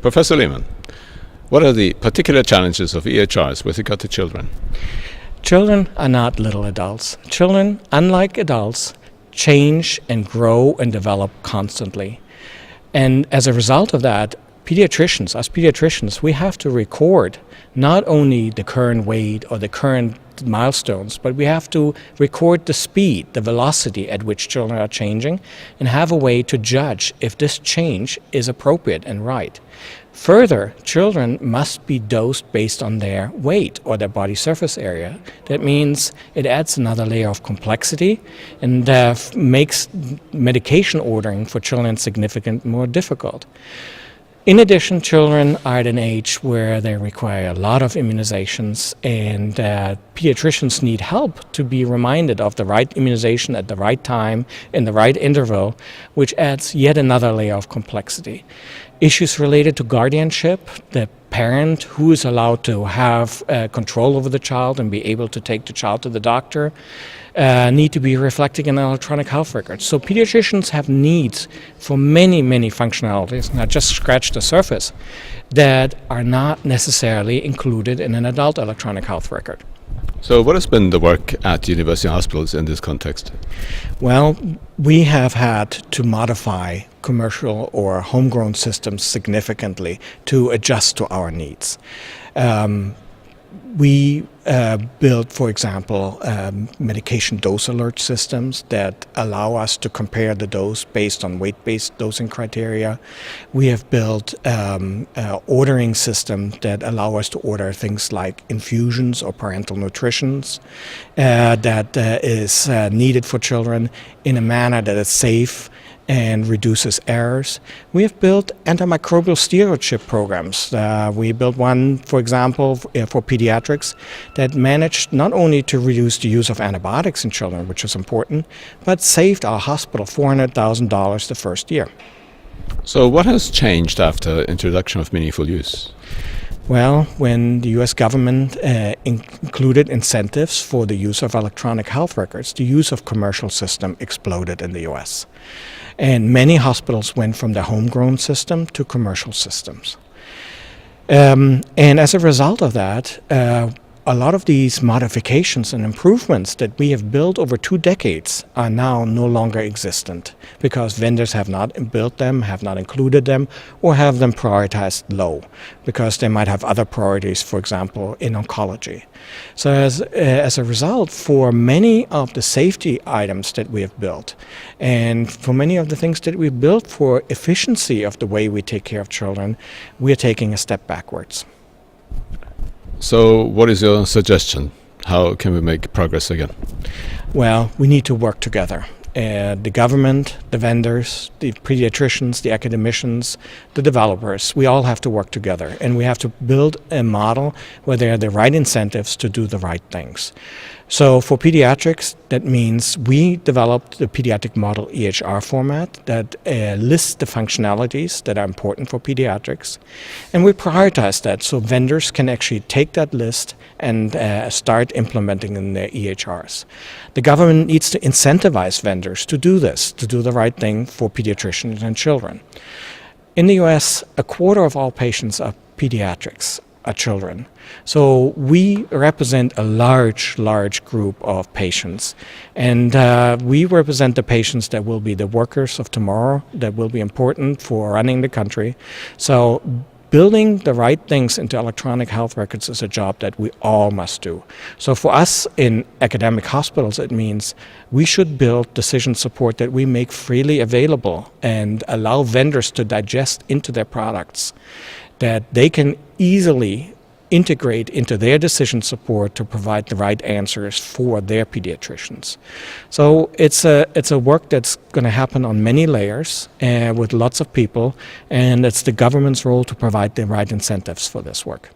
Professor Lehmann, what are the particular challenges of EHRs with regard to children? Children are not little adults. Children, unlike adults, change and grow and develop constantly. And as a result of that, us pediatricians, we have to record not only the current weight or the current milestones, but we have to record the speed, the velocity at which children are changing, and have a way to judge if this change is appropriate and right. Further, children must be dosed based on their weight or their body surface area. That means it adds another layer of complexity and makes medication ordering for children significantly more difficult. In addition, children are at an age where they require a lot of immunizations, and pediatricians need help to be reminded of the right immunization at the right time in the right interval, which adds yet another layer of complexity. Issues related to guardianship, the parent who is allowed to have control over the child and be able to take the child to the doctor, need to be reflected in electronic health records. So pediatricians have needs for many, many functionalities, not just scratch the surface, that are not necessarily included in an adult electronic health record. So what has been the work at university hospitals in this context? Well, we have had to modify commercial or homegrown systems significantly to adjust to our needs. We built, for example, medication dose alert systems that allow us to compare the dose based on weight-based dosing criteria. We have built ordering systems that allow us to order things like infusions or parental nutritions that is needed for children in a manner that is safe and reduces errors. We have built antimicrobial stewardship programs. We built one, for example, for pediatrics that managed not only to reduce the use of antibiotics in children, which is important, but saved our hospital $400,000 the first year. So what has changed after introduction of meaningful use? Well, when the U.S. government included incentives for the use of electronic health records, the use of commercial system exploded in the U.S. And many hospitals went from the homegrown system to commercial systems. And as a result of that, a lot of these modifications and improvements that we have built over 2 decades are now no longer existent because vendors have not built them, have not included them, or have them prioritized low because they might have other priorities, for example, in oncology. So as a result, for many of the safety items that we have built and for many of the things that we built for efficiency of the way we take care of children, we are taking a step backwards. So what is your suggestion? How can we make progress again? Well, we need to work together. The government, the vendors, the pediatricians, the academicians, the developers, we all have to work together, and we have to build a model where there are the right incentives to do the right things. So for pediatrics, that means we developed the pediatric model EHR format that lists the functionalities that are important for pediatrics, and we prioritize that so vendors can actually take that list and start implementing in their EHRs. The government needs to incentivize vendors to do this, to do the right thing for pediatricians and children. In the US, 1/4 of all patients are pediatrics. Are children. So we represent a large group of patients, and we represent the patients that will be the workers of tomorrow, that will be important for running the country. So building the right things into electronic health records is a job that we all must do. So for us in academic hospitals, it means we should build decision support that we make freely available and allow vendors to digest into their products, that they can easily integrate into their decision support to provide the right answers for their pediatricians. So it's a work that's going to happen on many layers with lots of people, and it's the government's role to provide the right incentives for this work.